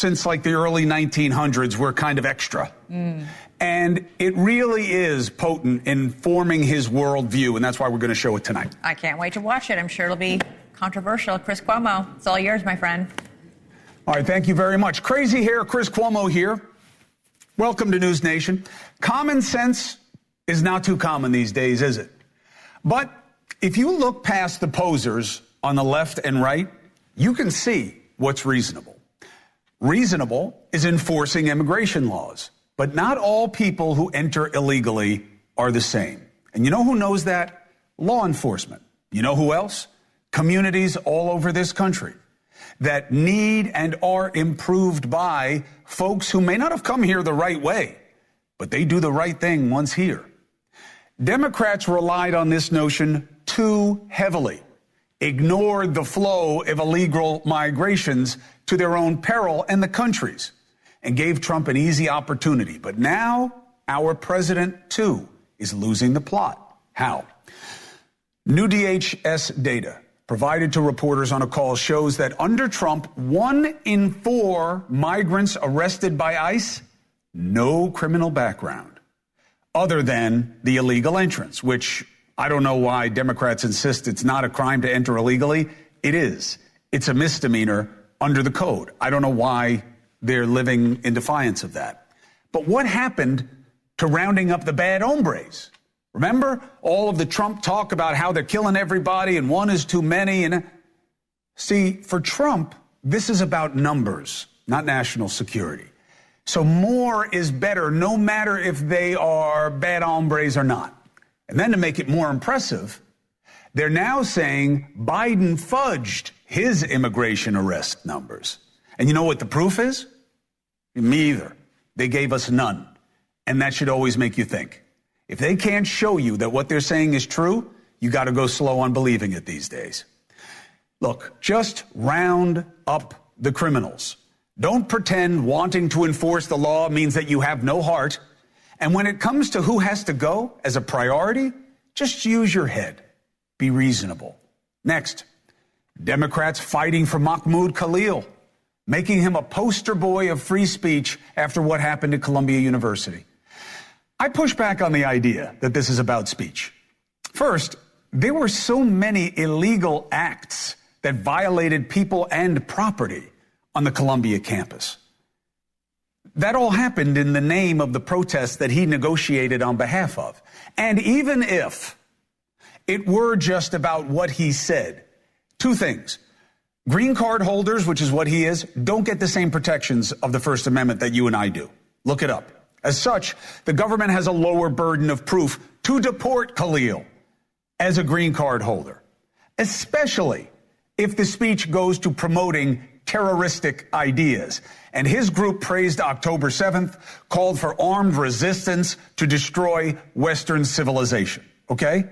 since like the early 1900s were kind of extra. And it really is potent in forming his worldview, and that's why we're going to show it tonight. I can't wait to watch it. I'm sure it'll be controversial. Chris Cuomo, it's all yours, my friend. All right, thank you very much. Crazy hair, Chris Cuomo here. Welcome to News Nation. Common sense is not too common these days, is it? But if you look past the posers on the left and right, you can see what's reasonable. Reasonable is enforcing immigration laws. But not all people who enter illegally are the same. And you know who knows that? Law enforcement. You know who else? Communities all over this country that need and are improved by folks who may not have come here the right way, but they do the right thing once here. Democrats relied on this notion too heavily, ignored the flow of illegal migrations to their own peril and the country's, and gave Trump an easy opportunity. But now our president, too, is losing the plot. How? New DHS data provided to reporters on a call shows that under Trump, 1 in 4 migrants arrested by ICE, no criminal background, other than the illegal entrance, which I don't know why Democrats insist it's not a crime to enter illegally. It is. It's a misdemeanor under the code. I don't know why they're living in defiance of that. But what happened to rounding up the bad hombres? Remember all of the Trump talk about how they're killing everybody and one is too many? And see, for Trump, this is about numbers, not national security. So more is better, no matter if they are bad hombres or not. And then to make it more impressive, they're now saying Biden fudged his immigration arrest numbers. And you know what the proof is? Me either. They gave us none. And that should always make you think. If they can't show you that what they're saying is true, you got to go slow on believing it these days. Look, just round up the criminals. Don't pretend wanting to enforce the law means that you have no heart. And when it comes to who has to go as a priority, just use your head. Be reasonable. Next, Democrats fighting for Mahmoud Khalil, making him a poster boy of free speech after what happened at Columbia University. I push back on the idea that this is about speech. First, there were so many illegal acts that violated people and property on the Columbia campus. That all happened in the name of the protests that he negotiated on behalf of. And even if it were just about what he said, two things. Green card holders, which is what he is, don't get the same protections of the First Amendment that you and I do. Look it up. As such, the government has a lower burden of proof to deport Khalil as a green card holder, especially if the speech goes to promoting terroristic ideas. And his group praised October 7th, called for armed resistance to destroy Western civilization. Okay?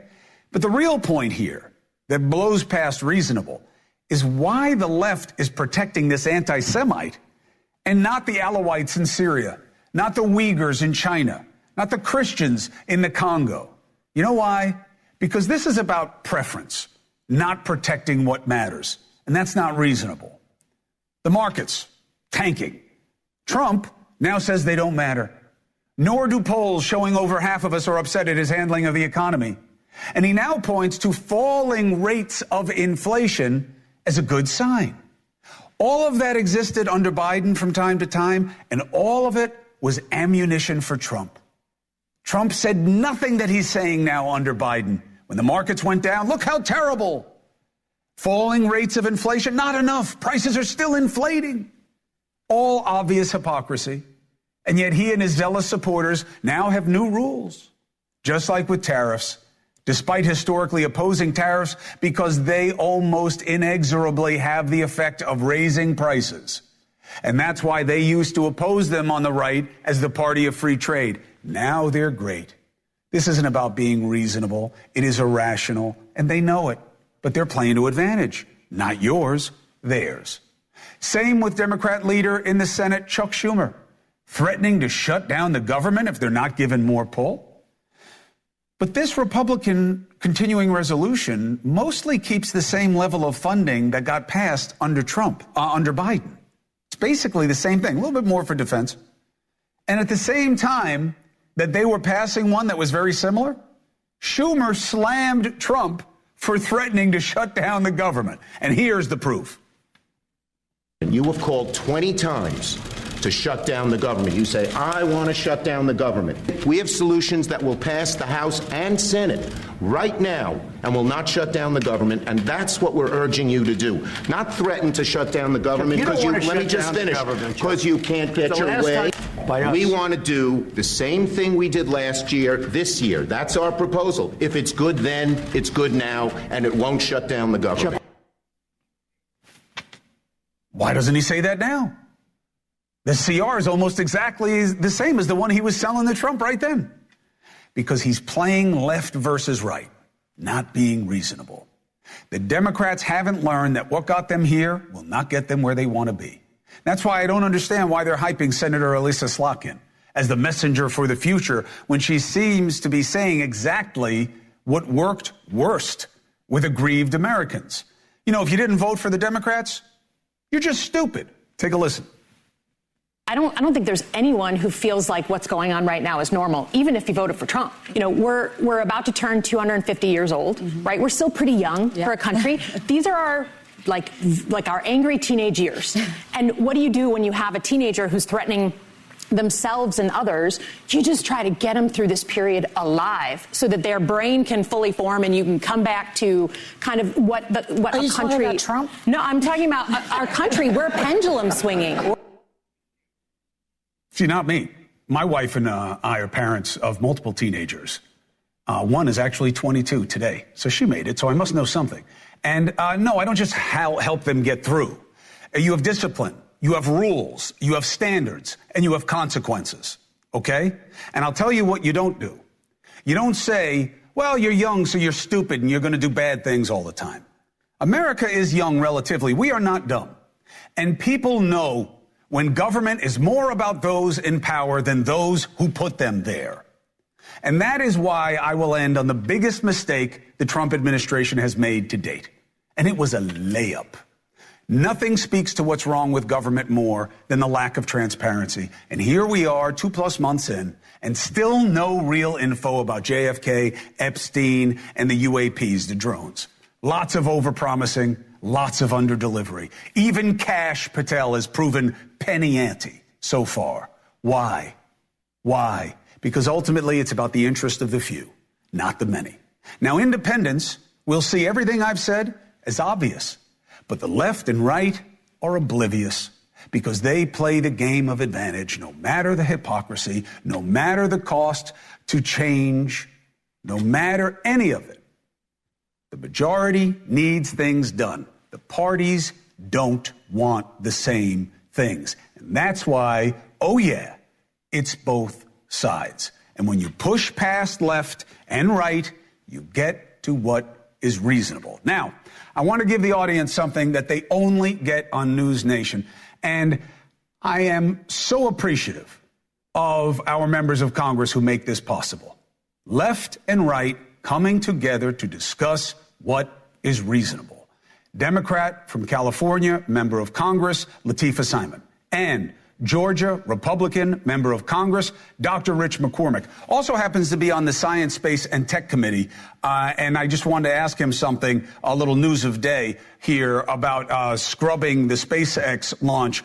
But the real point here that blows past reasonable is why the left is protecting this anti-Semite and not the Alawites in Syria, not the Uyghurs in China, not the Christians in the Congo. You know why? Because this is about preference, not protecting what matters. And that's not reasonable. The markets, tanking. Trump now says they don't matter. Nor do polls showing over half of us are upset at his handling of the economy. And he now points to falling rates of inflation as a good sign. All of that existed under Biden from time to time, and all of it was ammunition for Trump. Trump said nothing that he's saying now under Biden. When the markets went down, look how terrible. Falling rates of inflation, not enough. Prices are still inflating. All obvious hypocrisy. And yet he and his zealous supporters now have new rules, just like with tariffs. Despite historically opposing tariffs because they almost inexorably have the effect of raising prices. And that's why they used to oppose them on the right as the party of free trade. Now they're great. This isn't about being reasonable. It is irrational, and they know it. But they're playing to advantage. Not yours, theirs. Same with Democrat leader in the Senate, Chuck Schumer, threatening to shut down the government if they're not given more pull. But this Republican continuing resolution mostly keeps the same level of funding that got passed under Trump, under Biden. It's basically the same thing, a little bit more for defense. And at the same time that they were passing one that was very similar, Schumer slammed Trump for threatening to shut down the government. And here's the proof. You have called 20 times to shut down the government. You say, I want to shut down the government. We have solutions that will pass the House and Senate right now and will not shut down the government, and that's what we're urging you to do. Not threaten to shut down the government because let me just finish, because you can't get your way. We want to do the same thing we did last year, this year. That's our proposal. If it's good then, it's good now, and it won't shut down the government. Why doesn't he say that now? The CR is almost exactly the same as the one he was selling to Trump right then. Because he's playing left versus right, not being reasonable. The Democrats haven't learned that what got them here will not get them where they want to be. That's why I don't understand why they're hyping Senator Elissa Slotkin as the messenger for the future when she seems to be saying exactly what worked worst with aggrieved Americans. You know, if you didn't vote for the Democrats, you're just stupid. Take a listen. I don't think there's anyone who feels like what's going on right now is normal, even if you voted for Trump. You know, we're about to turn 250 years old, right? We're still pretty young for a country. These are our like our angry teenage years. And what do you do when you have a teenager who's threatening themselves and others? You just try to get them through this period alive so that their brain can fully form and you can come back to kind of what Are a you country. talking about Trump? No, I'm talking about our country. We're pendulum swinging. See, not me. My wife and I are parents of multiple teenagers. One is actually 22 today, so she made it, so I must know something. And no, I don't just help them get through. You have discipline, you have rules, you have standards, and you have consequences, okay? And I'll tell you what you don't do. You don't say, well, you're young, so you're stupid, and you're going to do bad things all the time. America is young relatively. We are not dumb. And people know when government is more about those in power than those who put them there. And that is why I will end on the biggest mistake the Trump administration has made to date. And it was a layup. Nothing speaks to what's wrong with government more than the lack of transparency. And here we are 2+ months in, and still no real info about JFK, Epstein, and the UAPs, the drones. Lots of overpromising, lots of underdelivery. Even Kash Patel has proven penny ante so far. Why? Why? Because ultimately it's about the interest of the few, not the many. Now, independents will see everything I've said as obvious, but the left and right are oblivious because they play the game of advantage no matter the hypocrisy, no matter the cost to change, no matter any of it. The majority needs things done. The parties don't want the same things. And that's why, oh yeah, it's both sides. And when you push past left and right, you get to what is reasonable. Now, I want to give the audience something that they only get on NewsNation. And I am so appreciative of our members of Congress who make this possible. Left and right coming together to discuss what is reasonable. Democrat from California, member of Congress, Lateefah Simon. And Georgia, Republican, member of Congress, Dr. Rich McCormick. Also happens to be on the Science, Space, and Tech Committee. And I just wanted to ask him something, a little news of day here about scrubbing the SpaceX launch.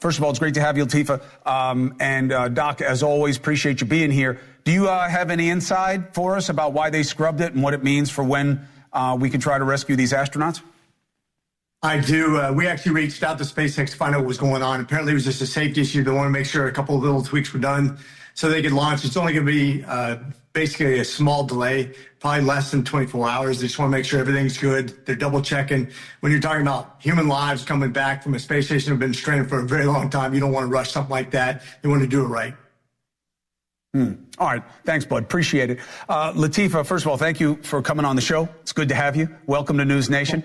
First of all, it's great to have you, Lateefah. And Doc, as always, appreciate you being here. Do you have any insight for us about why they scrubbed it and what it means for when we can try to rescue these astronauts? I do. We actually reached out to SpaceX to find out what was going on. Apparently, it was just a safety issue. They want to make sure a couple of little tweaks were done so they could launch. It's only going to be basically a small delay, probably less than 24 hours. They just want to make sure everything's good. They're double checking. When you're talking about human lives coming back from a space station that have been stranded for a very long time, you don't want to rush something like that. They want to do it right. All right. Thanks, bud. Appreciate it. Lateefah, first of all, thank you for coming on the show. It's good to have you. Welcome to NewsNation.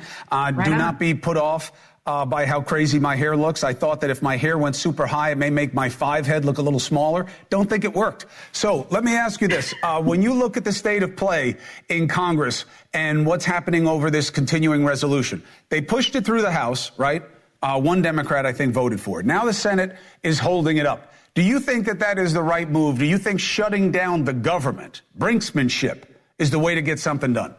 Do not be put off by how crazy my hair looks. I thought that if my hair went super high, it may make my 5 head look a little smaller. Don't think it worked. So let me ask you this. When you look at the state of play in Congress and what's happening over this continuing resolution, they pushed it through the House, right? One Democrat, I think, voted for it. Now the Senate is holding it up. Do you think that that is the right move? Do you think shutting down the government, brinksmanship, is the way to get something done?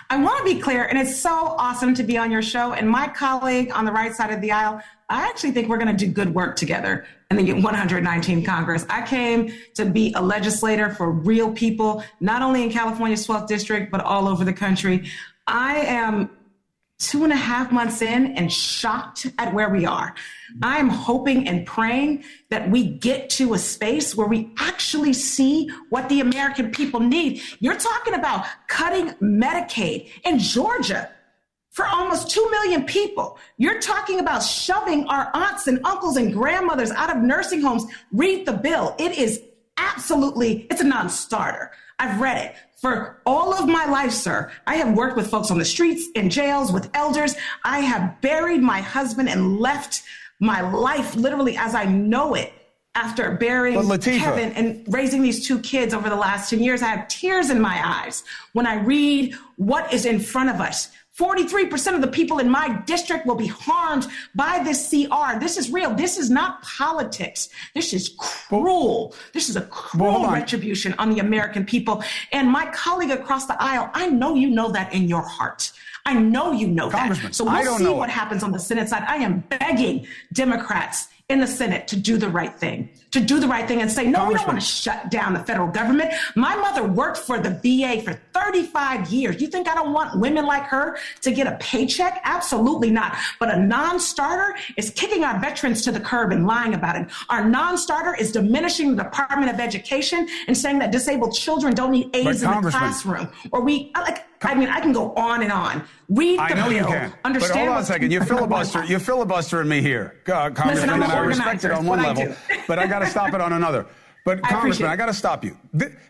I want to be clear, and it's so awesome to be on your show. And my colleague on the right side of the aisle, I actually think we're going to do good work together in the 119th Congress. I came to be a legislator for real people, not only in California's 12th district, but all over the country. I am 2.5 months in and shocked at where we are. I'm hoping and praying that we get to a space where we actually see what the American people need. You're talking about cutting Medicaid in Georgia for almost 2 million people. You're talking about shoving our aunts and uncles and grandmothers out of nursing homes. Read the bill. It is absolutely, it's a non-starter. I've read it. For all of my life, sir, I have worked with folks on the streets, in jails, with elders. I have buried my husband and left my life literally as I know it after burying Kevin and raising these 2 kids over the last 10 years. I have tears in my eyes when I read what is in front of us. 43% of the people in my district will be harmed by this CR. This is real. This is not politics. This is cruel. This is a cruel retribution on the American people. And my colleague across the aisle, I know you know that in your heart. I know you know that. So we'll see what happens on the Senate side. I am begging Democrats in the Senate to do the right thing, and say, no, we don't want to shut down the federal government. My mother worked for the VA for 35 years. You think I don't want women like her to get a paycheck? Absolutely not. But a non-starter is kicking our veterans to the curb and lying about it. Our non-starter is diminishing the Department of Education and saying that disabled children don't need aids in the classroom. Or I can go on and on. Read the bill. I know you can. Understand. But hold on a second. You're filibustering me here, Congressman, and I respect it on one level, but I got to stop it on another. But Congressman, I got to stop you.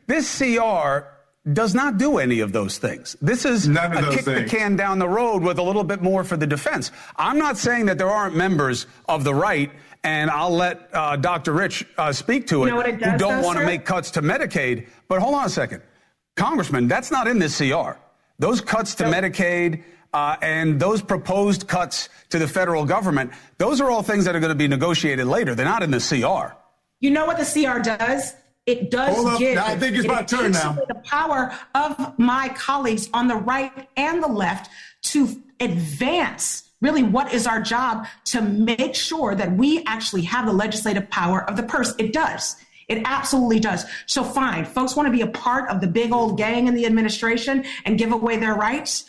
This CR does not do any of those things. This is a kick the can down the road with a little bit more for the defense. I'm not saying that there aren't members of the right, and I'll let Dr. Rich speak to it, who don't want to make cuts to Medicaid. But hold on a second. Congressman, that's not in this CR. Those cuts to Medicaid and those proposed cuts to the federal government, those are all things that are going to be negotiated later. They're not in the CR. You know what the CR does? It does give I think it's my turn now. The power of my colleagues on the right and the left to advance really what is our job to make sure that we actually have the legislative power of the purse. It does. It absolutely does. So fine, folks want to be a part of the big old gang in the administration and give away their rights.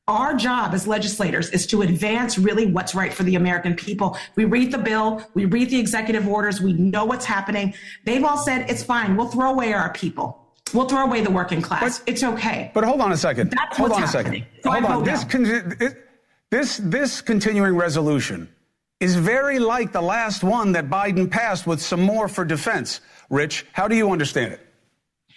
Our job as legislators is to advance really what's right for the American people. We read the bill, we read the executive orders, we know what's happening. They've all said, it's fine, we'll throw away our people. We'll throw away the working class. It's okay. But hold on a second. Hold on a second. Hold on. This continuing resolution is very like the last one that Biden passed with some more for defense. Rich, how do you understand it?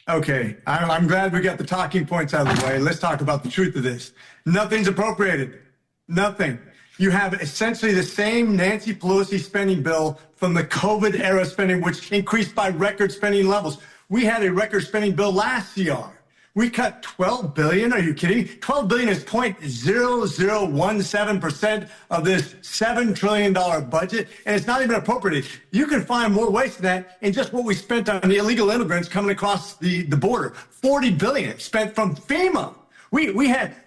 Okay, I'm glad we got the talking points out of the way. Let's talk about the truth of this. Nothing's appropriated. Nothing. You have essentially the same Nancy Pelosi spending bill from the COVID era spending, which increased by record spending levels. We had a record spending bill last CR. We cut $12 billion. Are you kidding? $12 billion is 0.0017% of this $7 trillion budget, and it's not even appropriated. You can find more waste than that in just what we spent on the illegal immigrants coming across the border. $40 billion spent from FEMA.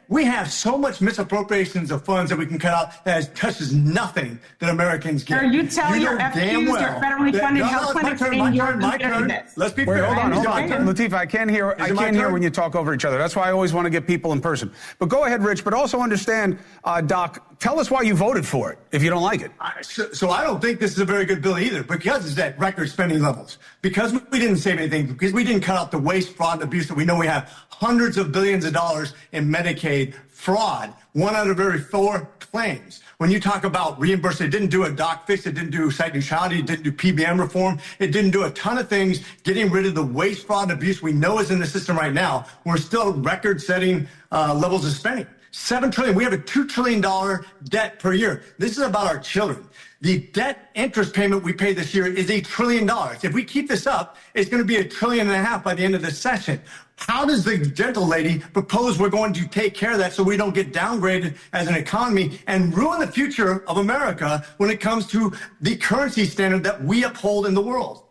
We have so much misappropriations of funds that we can cut out that touches nothing that Americans get. Are you telling your FQs, your federally funded health clinics in your community? Let's be fair. Hold on. Lateef, I can't hear when you talk over each other. That's why I always want to get people in person. But go ahead, Rich, but also understand, Doc, tell us why you voted for it if you don't like it. So I don't think this is a very good bill either, because it's at record spending levels, because we didn't save anything, because we didn't cut out the waste, fraud, and abuse that we know we have hundreds of billions of dollars in Medicaid fraud, 1 out of every 4 claims. When you talk about reimbursement, it didn't do a doc fix, it didn't do site neutrality, it didn't do PBM reform, it didn't do a ton of things, getting rid of the waste, fraud, and abuse we know is in the system right now. We're still record-setting levels of spending. $7 trillion. We have a $2 trillion debt per year. This is about our children. The debt interest payment we pay this year is $1 trillion. If we keep this up, it's going to be $1.5 trillion by the end of the session. How does the gentle lady propose we're going to take care of that so we don't get downgraded as an economy and ruin the future of America when it comes to the currency standard that we uphold in the world?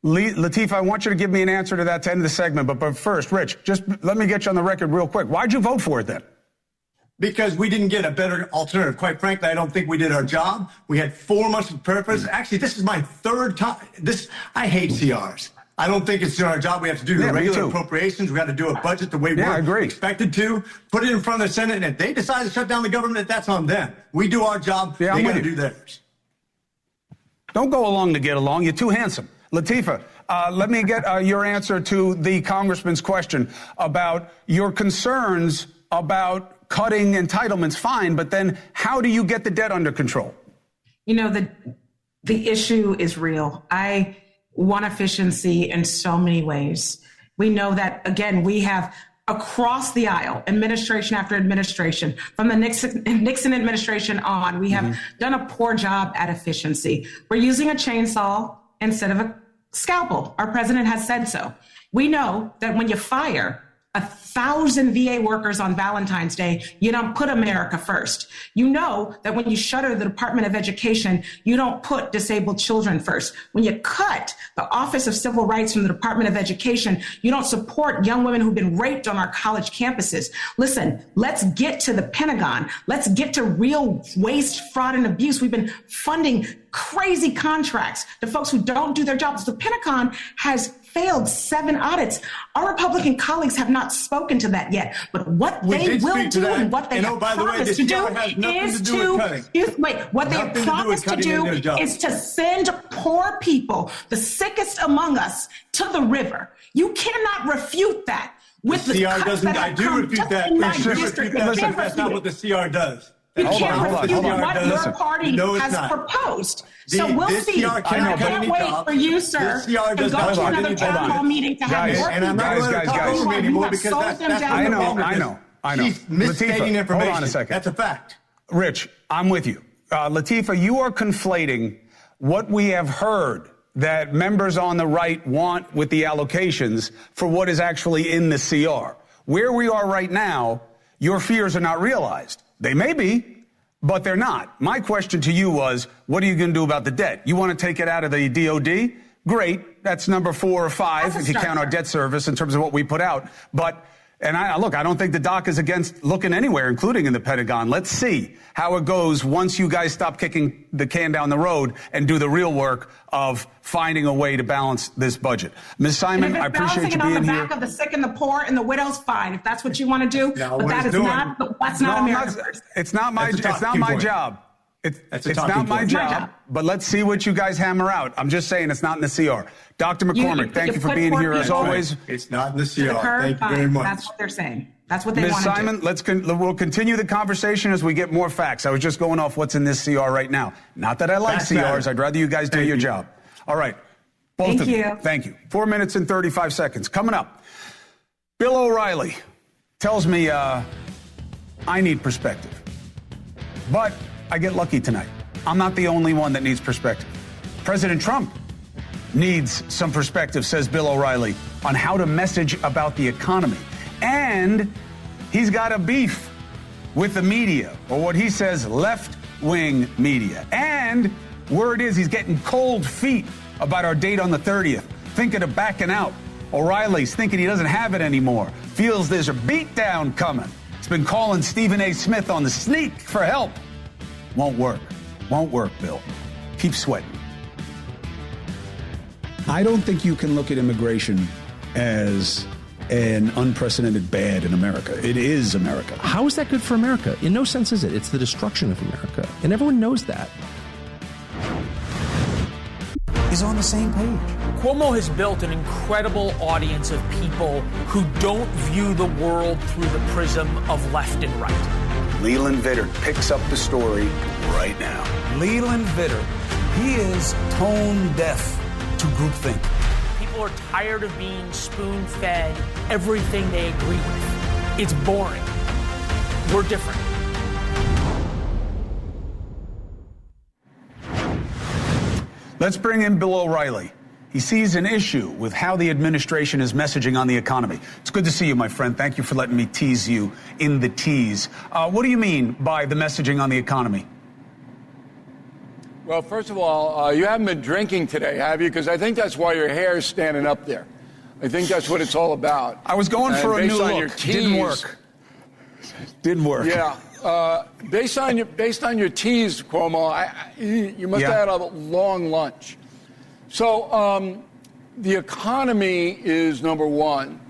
Lateef, I want you to give me an answer to that to end the segment. But first, Rich, just let me get you on the record real quick. Why'd you vote for it then? Because we didn't get a better alternative. Quite frankly, I don't think we did our job. We had 4 months of purpose. Actually, this is my 3rd time. I hate CRs. I don't think it's our job. We have to do the regular appropriations. We got to do a budget the way we're expected to. Put it in front of the Senate, and if they decide to shut down the government, that's on them. We do our job. They got to do theirs. Don't go along to get along. You're too handsome. Lateefa, let me get your answer to the congressman's question about your concerns about cutting entitlements. Fine, but then how do you get the debt under control? You know, the issue is real. I want efficiency in so many ways. We know that, again, we have across the aisle, administration after administration, from the Nixon administration on, we have done a poor job at efficiency. We're using a chainsaw instead of a scalpel. Our president has said so. We know that when you fire 1,000 VA workers on Valentine's Day, you don't put America first. You know that when you shutter the Department of Education, you don't put disabled children first. When you cut the Office of Civil Rights from the Department of Education, you don't support young women who've been raped on our college campuses. Listen, let's get to the Pentagon. Let's get to real waste, fraud, and abuse. We've been funding crazy contracts to folks who don't do their jobs. The Pentagon has failed 7 audits. Our Republican colleagues have not spoken to that yet. But what they will do and what they have promised to do is to send poor people, the sickest among us, to the river. You cannot refute that. With the CR doesn't. I do refute that. That's not what the CR does. You can't refute what your party has proposed. So we'll see. I can't wait for you, sir, to go to another town hall meeting to have more people. I know. She's misstating information. Hold on a second. That's a fact. Rich, I'm with you. Lateefa, you are conflating what we have heard that members on the right want with the allocations for what is actually in the CR. Where we are right now, your fears are not realized. They may be, but they're not. My question to you was, what are you going to do about the debt? You want to take it out of the DOD? Great. That's number 4 or 5 if you count our debt service in terms of what we put out. But, I don't think the doc is against looking anywhere, including in the Pentagon. Let's see how it goes once you guys stop kicking the can down the road and do the real work of finding a way to balance this budget. Ms. Simon, I appreciate you being here. Balancing it on the back of the sick and the poor and the widows, fine, if that's what you want to do. No, but that's not America first. It's not my job. It's not my job, but let's see what you guys hammer out. I'm just saying it's not in the CR. Dr. McCormick, thank you for being here as always. It's not in the CR. Thank you very much. That's what they're saying. That's what they want to do. Ms. Simon, we'll continue the conversation as we get more facts. I was just going off what's in this CR right now. Not that I like CRs. I'd rather you guys do your job. All right. Both of you. Thank you. 4 minutes and 35 seconds. Coming up, Bill O'Reilly tells me I need perspective. But I get lucky tonight. I'm not the only one that needs perspective. President Trump needs some perspective, says Bill O'Reilly, on how to message about the economy. And he's got a beef with the media, or what he says, left-wing media. And word is he's getting cold feet about our date on the 30th, thinking of backing out. O'Reilly's thinking he doesn't have it anymore, feels there's a beatdown coming. He's been calling Stephen A. Smith on the sneak for help. Won't work. Won't work, Bill. Keep sweating. I don't think you can look at immigration as an unprecedented bad in America. It is America. How is that good for America? In no sense is it. It's the destruction of America. And everyone knows that. He's on the same page. Cuomo has built an incredible audience of people who don't view the world through the prism of left and right. Leland Vittert picks up the story right now. Leland Vittert, he is tone deaf to groupthink. People are tired of being spoon-fed everything they agree with. It's boring. We're different. Let's bring in Bill O'Reilly. He sees an issue with how the administration is messaging on the economy. It's good to see you, my friend. Thank you for letting me tease you in the tease. What do you mean by the messaging on the economy? Well, first of all, you haven't been drinking today, have you? Because I think that's why your hair is standing up there. I think that's what it's all about. I was going for a new look. Didn't work. Didn't work. Yeah. Based on your tease, Cuomo, you must have had a long lunch. So the economy is number one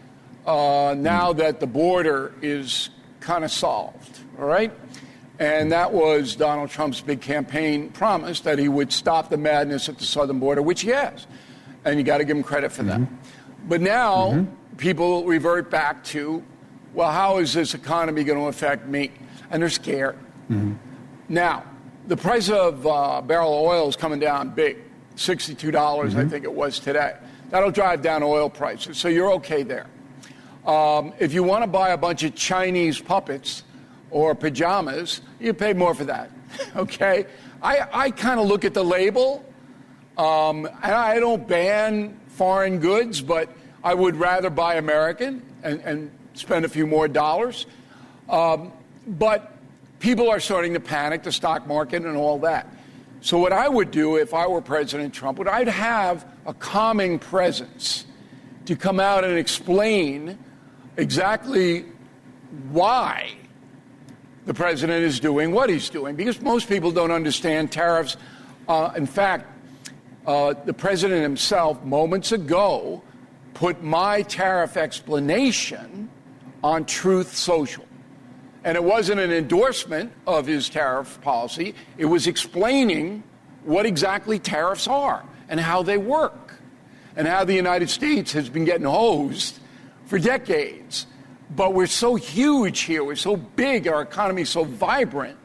now that the border is kind of solved, all right? And that was Donald Trump's big campaign promise, that he would stop the madness at the southern border, which he has. And you got to give him credit for that. But now people revert back to, well, how is this economy going to affect me? And they're scared. Now, the price of a barrel of oil is coming down big, $62, I think it was today. That'll drive down oil prices, so you're okay there. If you want to buy a bunch of Chinese puppets or pajamas, you pay more for that, okay? I kind of look at the label, and I don't ban foreign goods, but I would rather buy American and spend a few more dollars. But people are starting to panic, the stock market and all that. So what I would do if I were President Trump, I'd have a calming presence to come out and explain exactly why the president is doing what he's doing, because most people don't understand tariffs. In fact, the president himself moments ago put my tariff explanation on Truth Social. And it wasn't an endorsement of his tariff policy. It was explaining what exactly tariffs are and how they work and how the United States has been getting hosed for decades. But we're so huge here, we're so big, our economy is so vibrant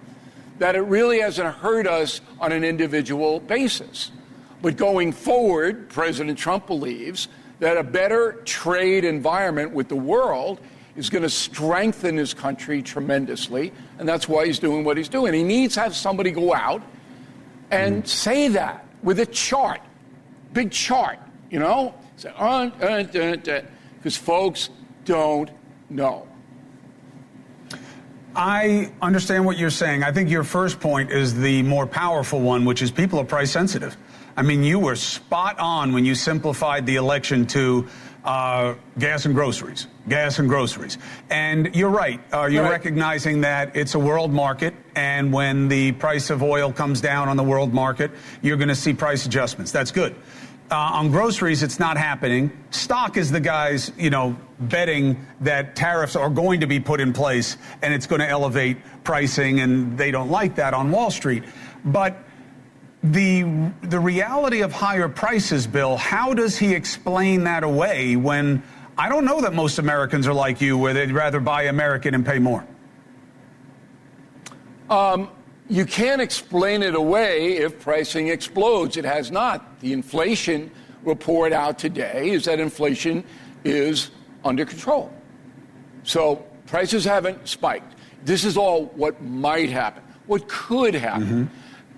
that it really hasn't hurt us on an individual basis. But going forward, President Trump believes that a better trade environment with the world is going to strengthen his country tremendously, and that's why he's doing what he's doing. He needs to have somebody go out and say that with a chart, big chart, you know? Because folks don't know. I understand what you're saying. I think your first point is the more powerful one, which is people are price sensitive. I mean, you were spot on when you simplified the election to gas and groceries. And you're right. You're recognizing that it's a world market, and when the price of oil comes down on the world market, you're going to see price adjustments. That's good. On groceries, it's not happening. Stock is the guys, betting that tariffs are going to be put in place and it's going to elevate pricing, and they don't like that on Wall Street. But the reality of higher prices, Bill, how does he explain that away when I don't know that most Americans are like you, where they'd rather buy American and pay more? You can't explain it away if pricing explodes. It has not. The inflation report out today is that inflation is under control. So prices haven't spiked. This is all what might happen, what could happen.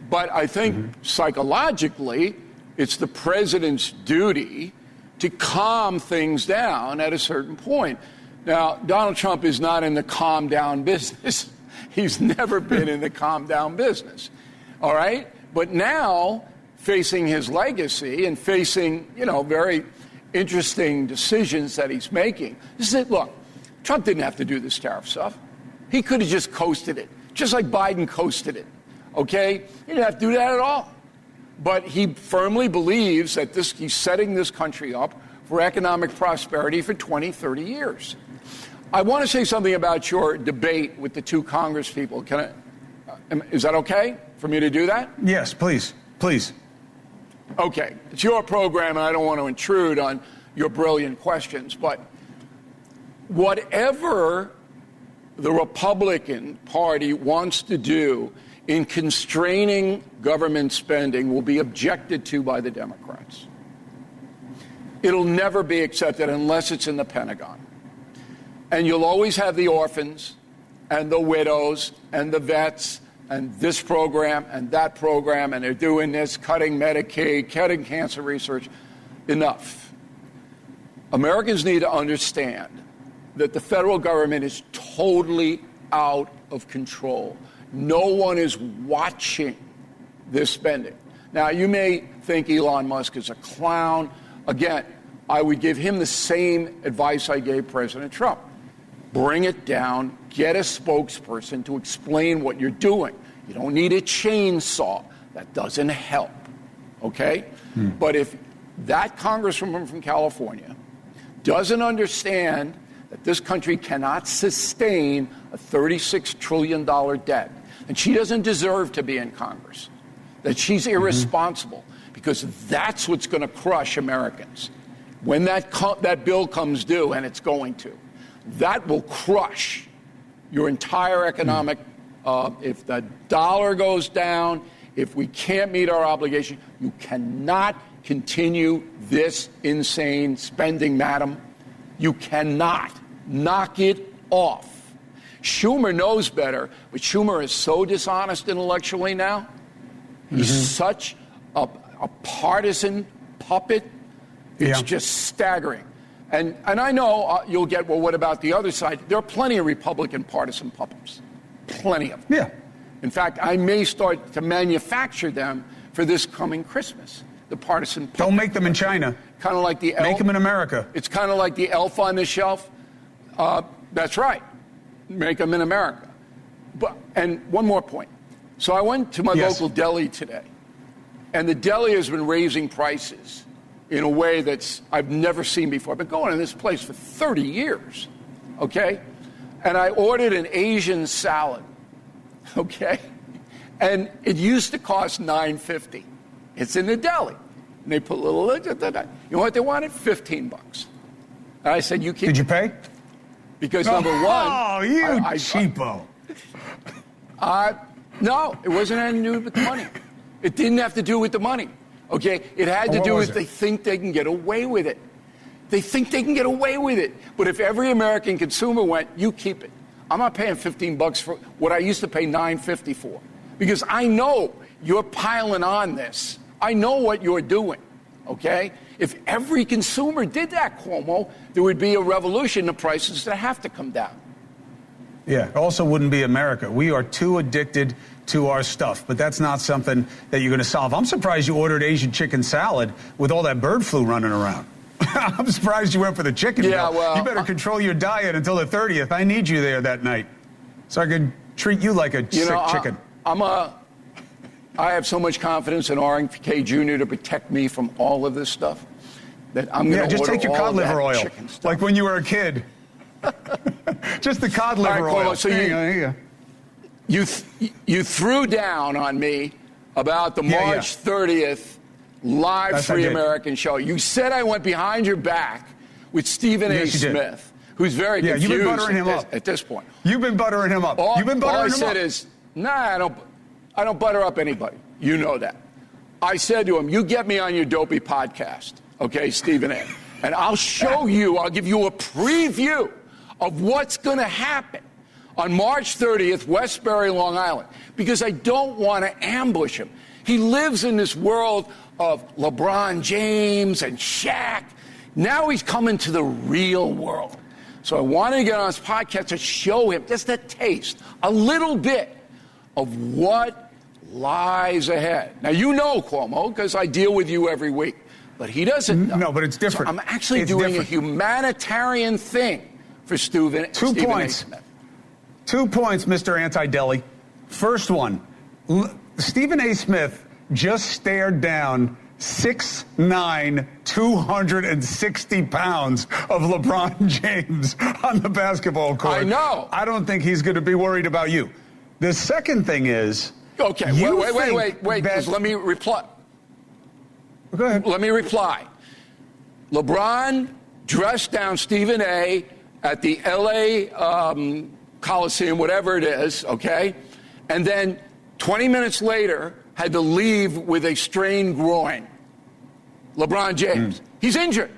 But I think psychologically, it's the president's duty to calm things down at a certain point. Now, Donald Trump is not in the calm down business. He's never been in the calm down business. All right? But now, facing his legacy and facing, very interesting decisions that he's making, this is it. Look, Trump didn't have to do this tariff stuff. He could have just coasted it, just like Biden coasted it. Okay? He didn't have to do that at all. But he firmly believes that he's setting this country up for economic prosperity for 20, 30 years. I want to say something about your debate with the two Congress people. Is that okay for me to do that? Yes, please. Please. Okay. It's your program, and I don't want to intrude on your brilliant questions. But whatever the Republican Party wants to do in constraining government spending will be objected to by the Democrats. It'll never be accepted unless it's in the Pentagon. And you'll always have the orphans and the widows and the vets and this program and that program, and they're doing this, cutting Medicaid, cutting cancer research. Enough. Americans need to understand that the federal government is totally out of control. No one is watching this spending. Now, you may think Elon Musk is a clown. Again, I would give him the same advice I gave President Trump. Bring it down. Get a spokesperson to explain what you're doing. You don't need a chainsaw. That doesn't help. Okay? But if that congresswoman from California doesn't understand that this country cannot sustain a $36 trillion debt, and she doesn't deserve to be in Congress, that she's irresponsible, because that's what's going to crush Americans. When that bill comes due, and it's going to, that will crush your entire economic, if the dollar goes down, if we can't meet our obligation, you cannot continue this insane spending, madam. You cannot. Knock it off. Schumer knows better, but Schumer is so dishonest intellectually now. He's such a partisan puppet. It's just staggering. And I know you'll get, well, what about the other side? There are plenty of Republican partisan puppets. Plenty of them. Yeah. In fact, I may start to manufacture them for this coming Christmas. The partisan puppet. Don't make them in China. Kind of like the elf. Make them in America. It's kind of like the elf on the shelf. That's right. Make them in America. And one more point. So I went to my local deli today, and the deli has been raising prices in a way that's I've never seen before. I've been going to this place for 30 years, okay? And I ordered an Asian salad, okay? And it used to cost $9.50. It's in the deli. And they put a little, you know what they wanted? $15. And I said, you can't. Did you pay? Because number one. Oh, you cheapo. No, it wasn't anything to do with the money. It didn't have to do with the money. Okay? It had to do with they think they can get away with it. They think they can get away with it. But if every American consumer went, you keep it. I'm not paying $15 for what I used to pay $9.50 for. Because I know you're piling on this. I know what you're doing. Okay? If every consumer did that, Cuomo, there would be a revolution. The prices that have to come down. Yeah, also wouldn't be America. We are too addicted to our stuff, but that's not something that you're going to solve. I'm surprised you ordered Asian chicken salad with all that bird flu running around. I'm surprised you went for the chicken. Yeah, meal. well, you better control your diet until the 30th. I need you there that night so I can treat you like a sick chicken. I have so much confidence in RFK Jr. to protect me from all of this stuff that I'm going to just take your cod liver oil, like when you were a kid. Just the cod liver oil. So you threw down on me about the March 30th live Free American show. You said I went behind your back with Stephen A. Smith, who's very confused you've been buttering him up at this point. You've been buttering him up. All I said is, I don't butter up anybody. You know that. I said to him, you get me on your dopey podcast, okay, Stephen A., and I'll show you, I'll give you a preview of what's going to happen on March 30th, Westbury, Long Island, because I don't want to ambush him. He lives in this world of LeBron James and Shaq. Now he's coming to the real world. So I wanted to get on his podcast to show him just a taste, a little bit of what lies ahead. Now, you know, Cuomo, because I deal with you every week, but he doesn't know. No, but it's different. So I'm actually doing a humanitarian thing for Stephen A. Smith. 2 points, Mr. Anti-Deli. First one, Stephen A. Smith just stared down 6'9", 260 pounds of LeBron James on the basketball court. I know. I don't think he's going to be worried about you. The second thing is... Okay, wait. Just let me reply. Go ahead. Let me reply. LeBron dressed down Stephen A. at the L.A. Coliseum, whatever it is, okay? And then 20 minutes later had to leave with a strained groin. LeBron James. He's injured.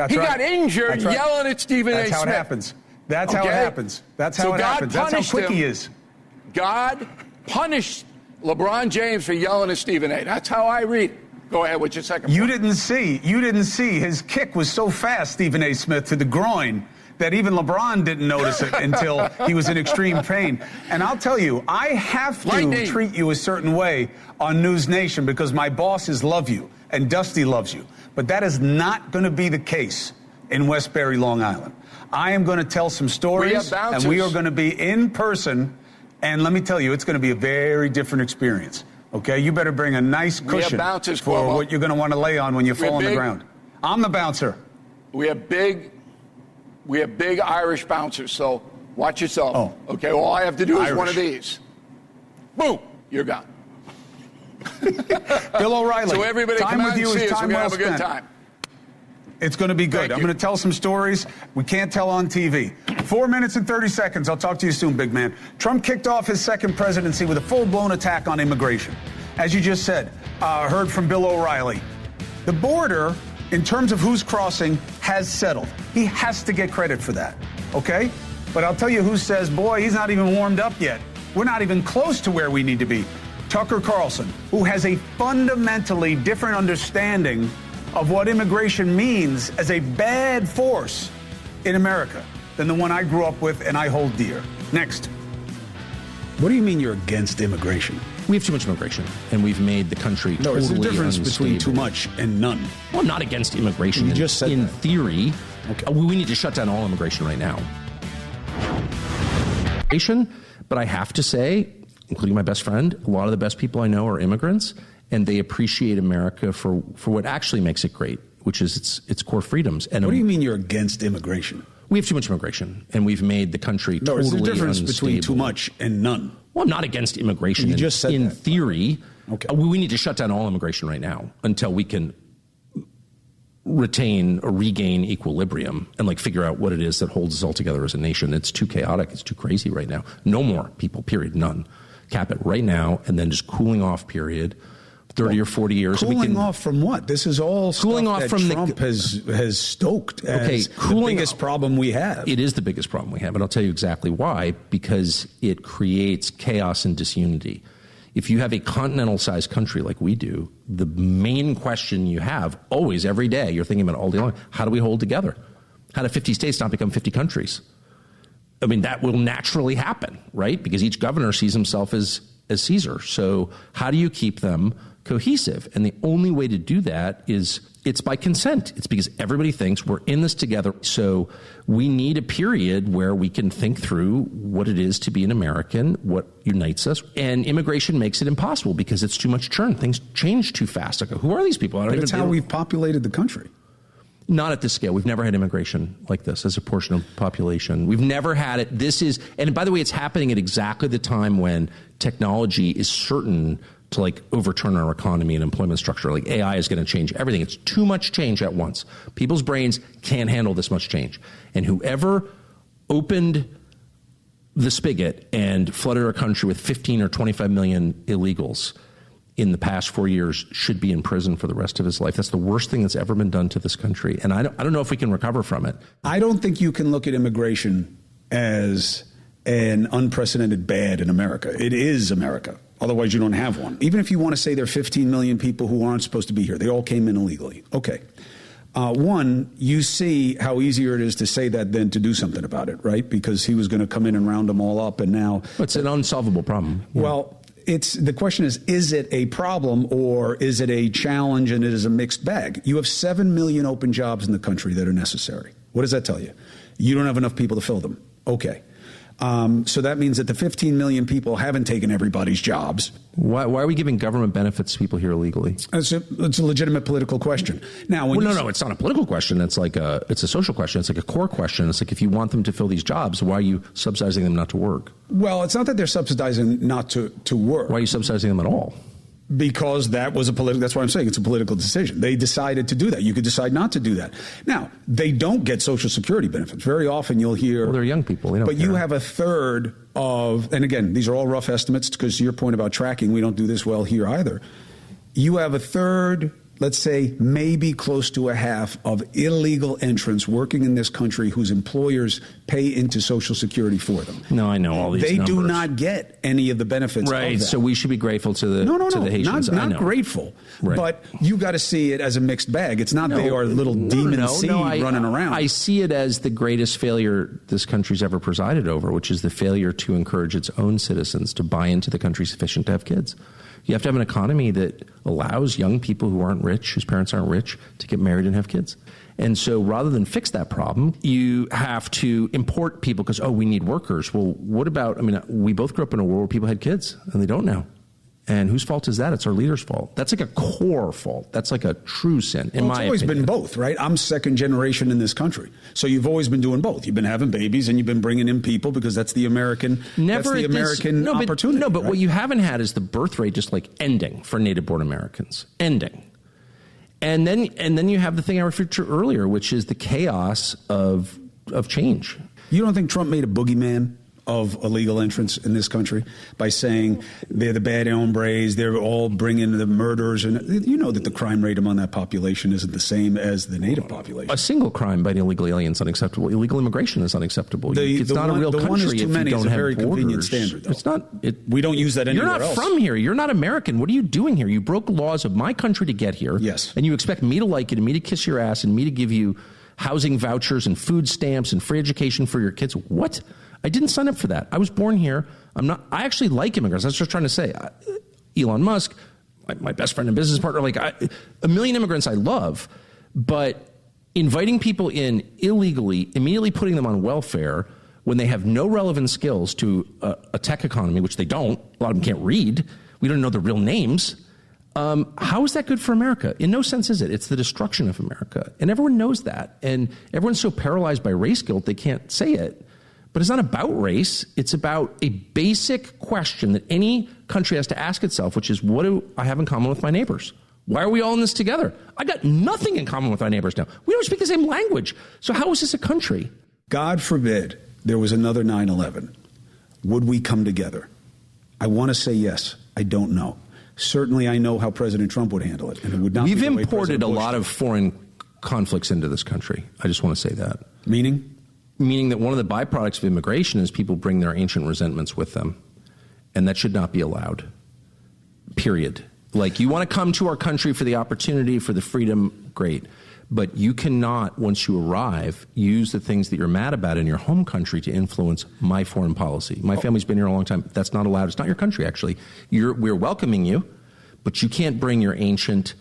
He got injured yelling at Stephen A. Smith. That's how it happens. That's how it happens. That's how it happens. That's how quick he is. God punished LeBron James for yelling at Stephen A. That's how I read it. Go ahead with your second point. You didn't see his kick was so fast, Stephen A. Smith, to the groin that even LeBron didn't notice it until he was in extreme pain. And I'll tell you, I have to treat you a certain way on NewsNation because my bosses love you and Dusty loves you. But that is not going to be the case in Westbury, Long Island. I am going to tell some stories, and we are going to be in person. And let me tell you, it's going to be a very different experience. Okay, you better bring a nice cushion for what you're going to want to lay on when you fall on the ground. I'm the bouncer. We have big Irish bouncers, so watch yourself. Oh. Okay, all I have to do is one of these. Boom, you're gone. Bill O'Reilly. So everybody come out and see us. We're going to have a good time. It's going to be good. I'm going to tell some stories we can't tell on TV. 4 minutes and 30 seconds. I'll talk to you soon, big man. Trump kicked off his second presidency with a full-blown attack on immigration. As you just said, heard from Bill O'Reilly. The border, in terms of who's crossing, has settled. He has to get credit for that, okay? But I'll tell you who says, boy, he's not even warmed up yet. We're not even close to where we need to be. Tucker Carlson, who has a fundamentally different understanding of what immigration means as a bad force in America than the one I grew up with and I hold dear. Next. What do you mean you're against immigration? We have too much immigration, and we've made the country totally there's a difference unstable. between too much and none. Well, I'm not against immigration. You just said in that. theory. Okay. We need to shut down all immigration right now. But I have to say, including my best friend, a lot of the best people I know are immigrants, and they appreciate America for what actually makes it great, which is its core freedoms. And what do you mean you're against immigration? We have too much immigration, and we've made the country totally unstable. There's a difference between too much and none. Well, I'm not against immigration. You just said in that. theory. Okay. We need to shut down all immigration right now until we can retain or regain equilibrium and figure out what it is that holds us all together as a nation. It's too chaotic. It's too crazy right now. No more people, period, none. Cap it right now, and then just cooling off period. 30 or 40 years. Cooling off from what? This is all cooling stuff off that from Trump has stoked as the biggest problem we have. It is the biggest problem we have, and I'll tell you exactly why. Because it creates chaos and disunity. If you have a continental-sized country like we do, the main question you have always, every day, you're thinking about all day long, how do we hold together? How do 50 states not become 50 countries? I mean, that will naturally happen, right? Because each governor sees himself as Caesar. So how do you keep them cohesive? And the only way to do that is it's by consent. It's because everybody thinks we're in this together. So we need a period where we can think through what it is to be an American, what unites us. And immigration makes it impossible because it's too much churn. Things change too fast. Who are these people? But it's how we've populated the country. Not at this scale. We've never had immigration like this as a portion of population. We've never had it. This is, and by the way, it's happening at exactly the time when technology is certain to overturn our economy and employment structure. AI is going to change everything. It's too much change at once. People's brains can't handle this much change. And whoever opened the spigot and flooded our country with 15 or 25 million illegals in the past 4 years should be in prison for the rest of his life. That's the worst thing that's ever been done to this country. And I don't know if we can recover from it. I don't think you can look at immigration as an unprecedented bad in America. It is America. Otherwise, you don't have one. Even if you want to say there are 15 million people who aren't supposed to be here, they all came in illegally. Okay. One, you see how easier it is to say that than to do something about it, right? Because he was going to come in and round them all up, and now... It's an unsolvable problem. Yeah. Well, the question is it a problem or is it a challenge and it is a mixed bag? You have 7 million open jobs in the country that are necessary. What does that tell you? You don't have enough people to fill them. Okay. So that means that the 15 million people haven't taken everybody's jobs. Why are we giving government benefits to people here illegally? It's a legitimate political question. Now, no, it's not a political question. It's it's a social question. It's a core question. It's if you want them to fill these jobs, why are you subsidizing them not to work? Well, it's not that they're subsidizing not to work. Why are you subsidizing them at all? Because that was that's why I'm saying it's a political decision. They decided to do that. You could decide not to do that. Now, they don't get Social Security benefits. Very often you'll hear... Well, they're young people. They don't care. You have a third of... And again, these are all rough estimates because to your point about tracking, we don't do this well here either. You have a third let's say maybe close to a half of illegal entrants working in this country whose employers pay into Social Security for them. No, I know all these numbers. They do not get any of the benefits right, of that. So we should be grateful to the Haitians. Not grateful, right. But you got to see it as a mixed bag. It's not they are little demon seed running around. I see it as the greatest failure this country's ever presided over, which is the failure to encourage its own citizens to buy into the country sufficient to have kids. You have to have an economy that allows young people who aren't rich, whose parents aren't rich, to get married and have kids. And so rather than fix that problem, you have to import people because, we need workers. Well, what about, we both grew up in a world where people had kids and they don't now. And whose fault is that? It's our leaders' fault. That's like a core fault. That's like a true sin, in my opinion. It's always been both, right? I'm second generation in this country. So you've always been doing both. You've been having babies and you've been bringing in people because that's the American opportunity. But what you haven't had is the birth rate just like ending for native-born Americans. Ending. And then you have the thing I referred to earlier, which is the chaos of change. You don't think Trump made a boogeyman of illegal entrants in this country by saying they're the bad hombres, they're all bringing the murders, and you know that the crime rate among that population isn't the same as the native population. A single crime by an illegal alien is unacceptable. Illegal immigration is unacceptable. It's not a real country if you don't have borders. It's a very convenient standard, though. It's not. We don't use that anywhere else. You're not from here. You're not American. What are you doing here? You broke laws of my country to get here. Yes. And you expect me to like it and me to kiss your ass and me to give you housing vouchers and food stamps and free education for your kids. What? I didn't sign up for that. I was born here. I actually like immigrants. That's what I was trying to say. Elon Musk, my best friend and business partner, a million immigrants I love, but inviting people in illegally, immediately putting them on welfare when they have no relevant skills to a tech economy, which they don't. A lot of them can't read. We don't know their real names. How is that good for America? In no sense is it. It's the destruction of America. And everyone knows that. And everyone's so paralyzed by race guilt, they can't say it. But it's not about race. It's about a basic question that any country has to ask itself, which is, what do I have in common with my neighbors? Why are we all in this together? I got nothing in common with my neighbors now. We don't speak the same language. So how is this a country? God forbid there was another 9/11. Would we come together? I want to say yes. I don't know. Certainly I know how President Trump would handle it. And it would not We've be the way imported a Bush lot did. of foreign conflicts into this country. I just want to say that. Meaning? Meaning that one of the byproducts of immigration is people bring their ancient resentments with them. And that should not be allowed. Period. Like, you want to come to our country for the opportunity, for the freedom, great. But you cannot, once you arrive, use the things that you're mad about in your home country to influence my foreign policy. My family's been here a long time. That's not allowed. It's not your country, actually. We're welcoming you, but you can't bring your ancient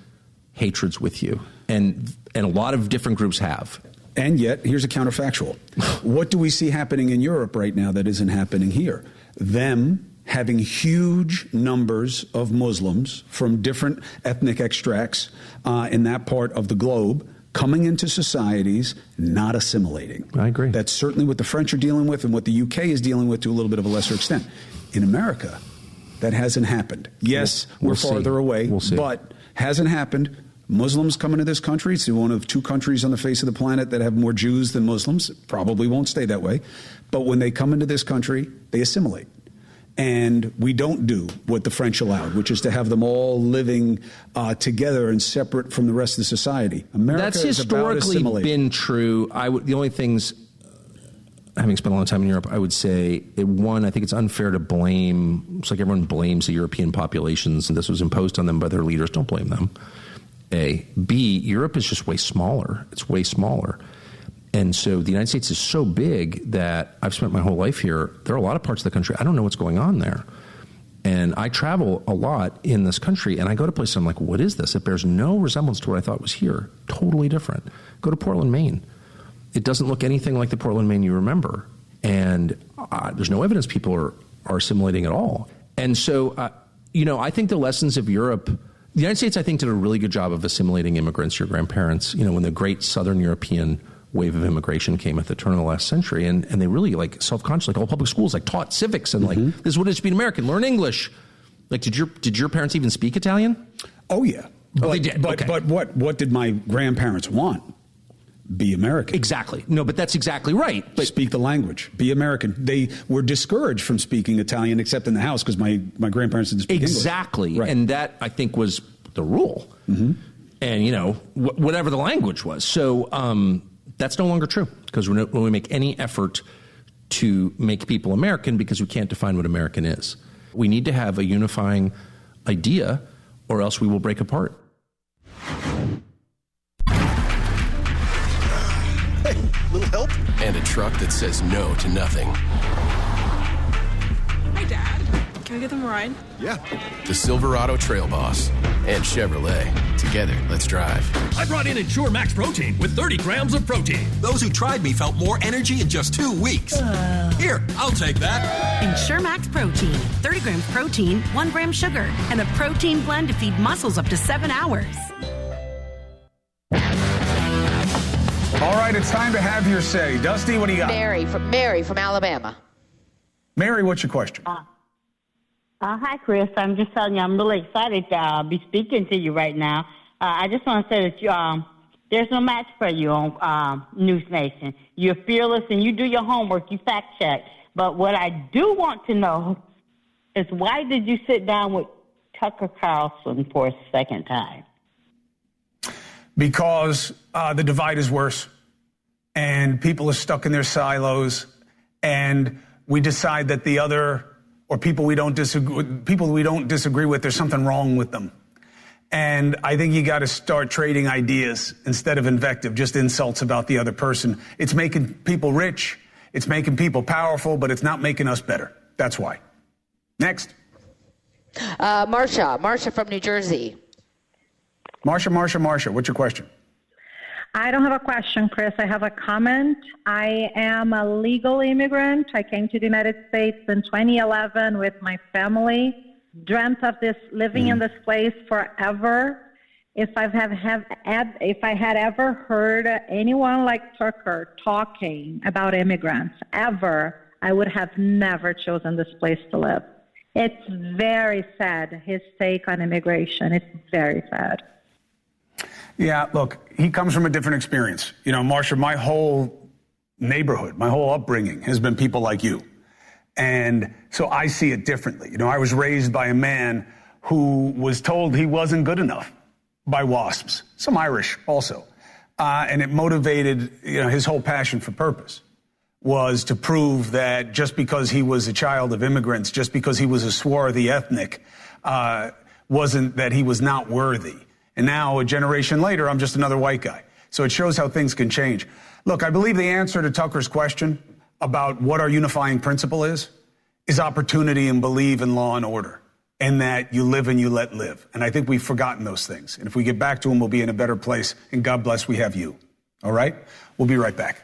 hatreds with you. And a lot of different groups have. And yet, here's a counterfactual. What do we see happening in Europe right now that isn't happening here? Them having huge numbers of Muslims from different ethnic extracts in that part of the globe coming into societies, not assimilating. I agree. That's certainly what the French are dealing with and what the UK is dealing with to a little bit of a lesser extent. In America, that hasn't happened. Yes, we're farther away, but hasn't happened. Muslims come into this country. It's one of two countries on the face of the planet that have more Jews than Muslims. Probably won't stay that way. But when they come into this country, they assimilate. And we don't do what the French allowed, which is to have them all living together and separate from the rest of the society. America That's is about historically been true. The only things, having spent a long time in Europe, I would say, one, I think it's unfair to blame. It's like everyone blames the European populations, and this was imposed on them by their leaders. Don't blame them. A. B, Europe is just way smaller. It's way smaller. And so the United States is so big that I've spent my whole life here. There are a lot of parts of the country I don't know what's going on there. And I travel a lot in this country, and I go to places, I'm like, what is this? It bears no resemblance to what I thought was here. Totally different. Go to Portland, Maine. It doesn't look anything like the Portland, Maine you remember. And there's no evidence people are assimilating at all. And so, I think the lessons of Europe, the United States, I think, did a really good job of assimilating immigrants, your grandparents, when the great Southern European wave of immigration came at the turn of the last century, and they really self-conscious, all public schools taught civics and this is what it is to be an American, learn English. Did your parents even speak Italian? Oh yeah. They did. But what did my grandparents want? Be American. Exactly. No, but that's exactly right. But speak the language. Be American. They were discouraged from speaking Italian except in the house because my grandparents didn't speak English. Exactly. Right. And that, I think, was the rule. Mm-hmm. and, whatever the language was. So that's no longer true, because when we make any effort to make people American, because we can't define what American is. We need to have a unifying idea, or else we will break apart. Hey, little help? And a truck that says no to nothing. Hi, Dad. Can we get them a ride? Yeah. The Silverado Trail Boss and Chevrolet. Together, let's drive. I brought in Ensure Max Protein with 30 grams of protein. Those who tried me felt more energy in just 2 weeks. Here, I'll take that. Ensure Max Protein. 30 grams protein, 1 gram sugar, and a protein blend to feed muscles up to 7 hours. All right, it's time to have your say. Dusty, what do you got? Mary from Alabama. Mary, what's your question? Hi, Chris. I'm just telling you, I'm really excited to be speaking to you right now. I just want to say that there's no match for you on NewsNation. You're fearless and you do your homework, you fact check. But what I do want to know is, why did you sit down with Tucker Carlson for a second time? Because the divide is worse, and people are stuck in their silos, and we decide that the other, or people we don't disagree with, there's something wrong with them. And I think you got to start trading ideas instead of invective, just insults about the other person. It's making people rich, it's making people powerful, but it's not making us better. That's why. Next. Marsha from New Jersey. Marsha, what's your question? I don't have a question, Chris. I have a comment. I am a legal immigrant. I came to the United States in 2011 with my family. Dreamt of this, living in this place forever. If I had ever heard anyone like Tucker talking about immigrants ever, I would have never chosen this place to live. It's very sad, his take on immigration. It's very sad. Yeah, look, he comes from a different experience. Marsha, my whole neighborhood, my whole upbringing has been people like you. And so I see it differently. I was raised by a man who was told he wasn't good enough by WASPs, some Irish also. And it motivated, his whole passion for purpose was to prove that just because he was a child of immigrants, just because he was a swarthy ethnic, wasn't that he was not worthy. And now, a generation later, I'm just another white guy. So it shows how things can change. Look, I believe the answer to Tucker's question about what our unifying principle is opportunity and believe in law and order, and that you live and you let live. And I think we've forgotten those things. And if we get back to them, we'll be in a better place. And God bless, we have you. All right? We'll be right back.